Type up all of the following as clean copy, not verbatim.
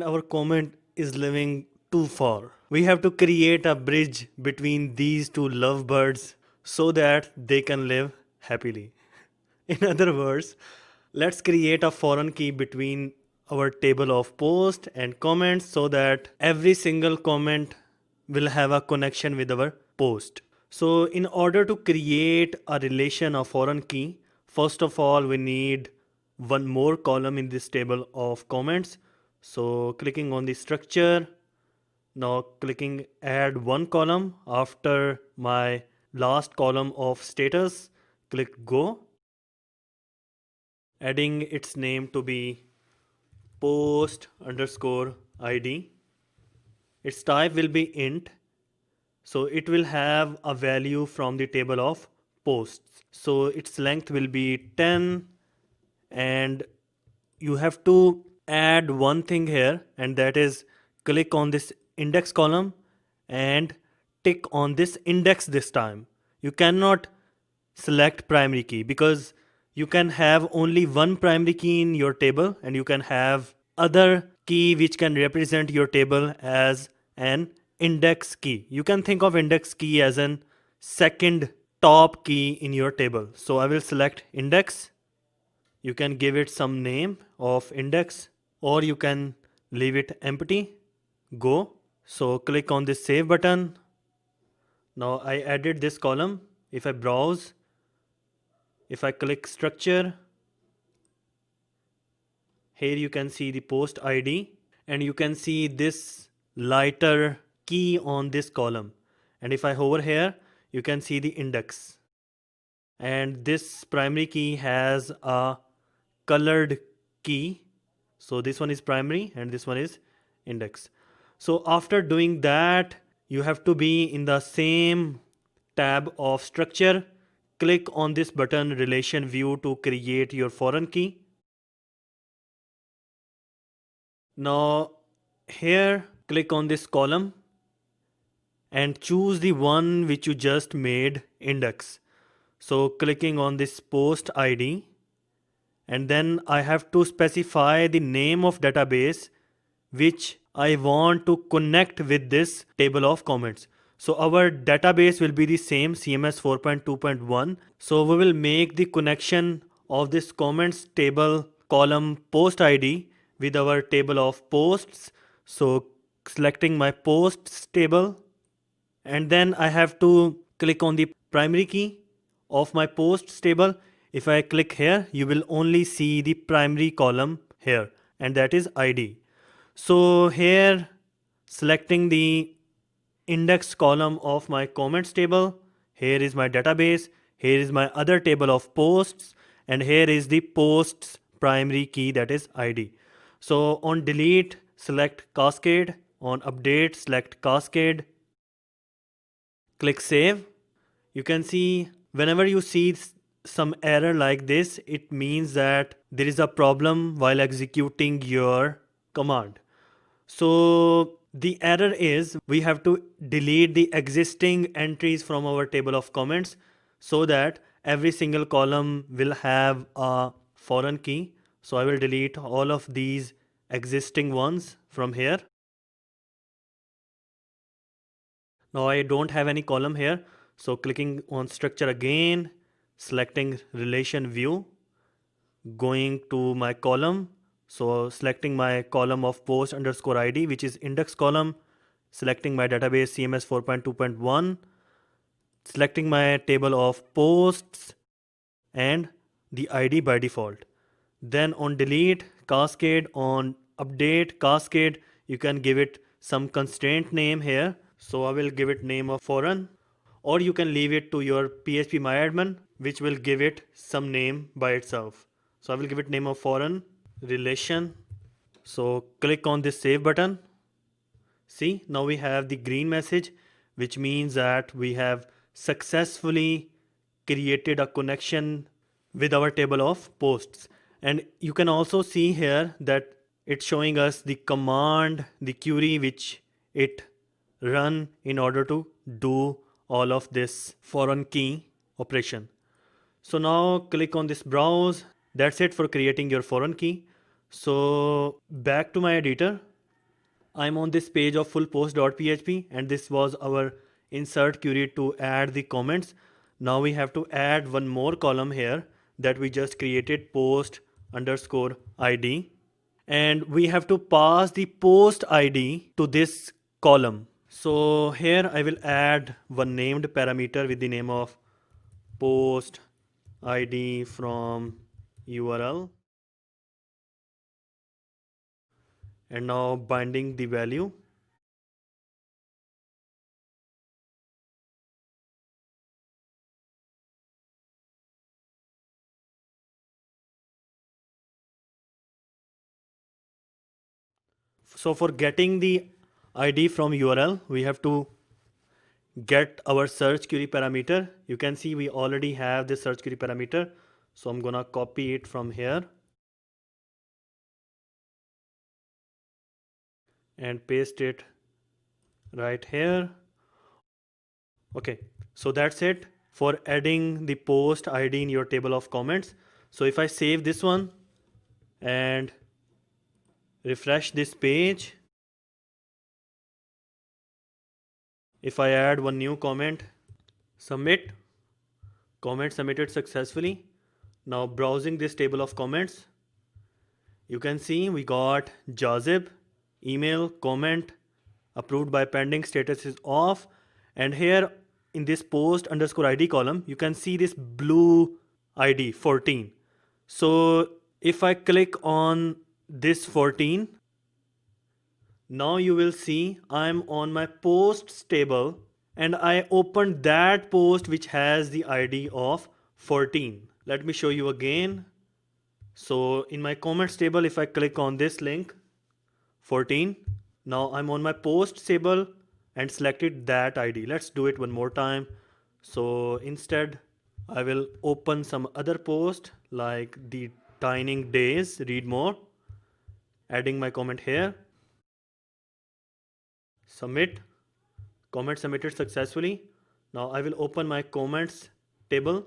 our comment is living too far. We have to create a bridge between these two lovebirds so that they can live happily. In other words, let's create a foreign key between our table of post and comments so that every single comment will have a connection with our post. So in order to create a relation of foreign key, first of all we need one more column in this table of comments. So clicking on the structure, now clicking add one column after my last column of status, click go, adding its name to be post underscore id. Its type will be int, so it will have a value from the table of posts. So its length will be 10, and you have to add one thing here, and that is click on this index column and tick on this index this time. You cannot select primary key because you can have only one primary key in your table and you can have other key which can represent your table as an index key. You can think of index key as an second top key in your table. So I will select index. You can give it some name of index or you can leave it empty. Go. So click on this save button. Now I added this column. If I browse, if I click structure, here you can see the post ID and you can see this lighter key on this column. And if I hover here, you can see the index. And this primary key has a colored key. So this one is primary and this one is index. So after doing that, you have to be in the same tab of structure. Click on this button relation view to create your foreign key. Now here click on this column and choose the one which you just made index. So clicking on this post ID, and then I have to specify the name of database which I want to connect with this table of comments. So our database will be the same, CMS 4.2.1. So we will make the connection of this comments table column post ID with our table of posts. So selecting my posts table, and then I have to click on the primary key of my posts table. If I click here, you will only see the primary column here, and that is ID. So here selecting the index column of my comments table, here is my database, here is my other table of posts, and here is the posts primary key, that is ID. So on delete, select cascade, on update, select cascade, click save. You can see whenever you see some error like this, it means that there is a problem while executing your command. So the error is we have to delete the existing entries from our table of comments so that every single column will have a foreign key. So I will delete all of these existing ones from here. Now I don't have any column here. So clicking on structure again, selecting relation view, going to my column. So selecting my column of post underscore ID, which is index column, selecting my database CMS 4.2.1, selecting my table of posts and the ID by default. Then on delete, cascade, on update, cascade, you can give it some constraint name here. So I will give it name of foreign, or you can leave it to your phpMyAdmin, which will give it some name by itself. So I will give it name of foreign relation. So click on this save button. See, now we have the green message, which means that we have successfully created a connection with our table of posts. And you can also see here that it's showing us the command, the query which it run in order to do all of this foreign key operation. So now click on this browse. That's it for creating your foreign key. So back to my editor, I'm on this page of fullpost.php, and this was our insert query to add the comments. Now we have to add one more column here that we just created, post underscore ID. And we have to pass the post ID to this column. So here I will add one named parameter with the name of post ID from URL. And now binding the value. So for getting the ID from URL, we have to get our search query parameter. You can see we already have the search query parameter. So I'm gonna copy it from here and paste it right here. Okay, so that's it for adding the post ID in your table of comments. So if I save this one and refresh this page, if I add one new comment, submit, comment submitted successfully. Now browsing this table of comments, you can see we got Jazib, email, comment, approved by pending, status is off. And here in this post underscore ID column, you can see this blue ID 14. So if I click on this 14, now you will see I'm on my posts table and I opened that post which has the ID of 14. Let me show you again. So in my comments table, if I click on this link 14, now I'm on my post table and selected that ID. Let's do it one more time. So instead I will open some other post like the dining days, read more, adding my comment here, submit, comment submitted successfully. Now I will open my comments table.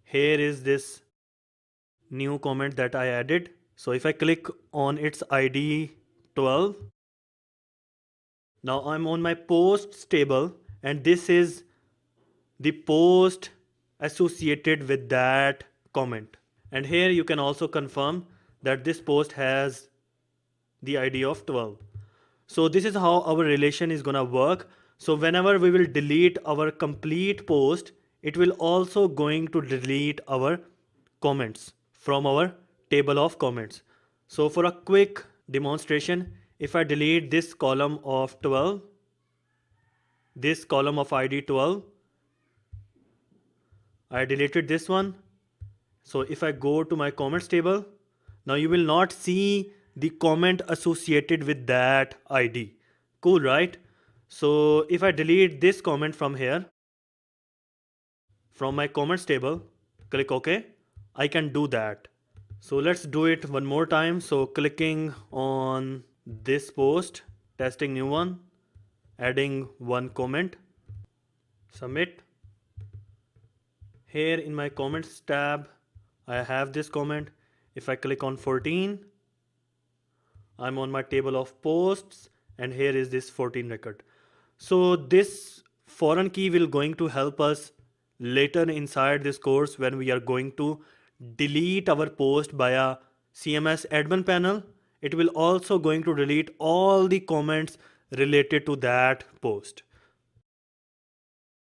Here is this new comment that I added. So if I click on its ID 12, now I'm on my posts table and this is the post associated with that comment. And here you can also confirm that this post has the ID of 12. So this is how our relation is gonna work. So whenever we will delete our complete post, it will also going to delete our comments from our table of comments. So for a quick demonstration, if I delete this column of 12, this column of ID 12, I deleted this one. So if I go to my comments table, now you will not see the comment associated with that ID. Cool, right? So if I delete this comment from here, from my comments table, click OK, I can do that. So let's do it one more time. So clicking on this post, testing new one, adding one comment, submit. Here in my comments tab, I have this comment. If I click on 14, I'm on my table of posts and here is this 14 record. So this foreign key will going to help us later inside this course when we are going to delete our post via CMS admin panel. It will also going to delete all the comments related to that post.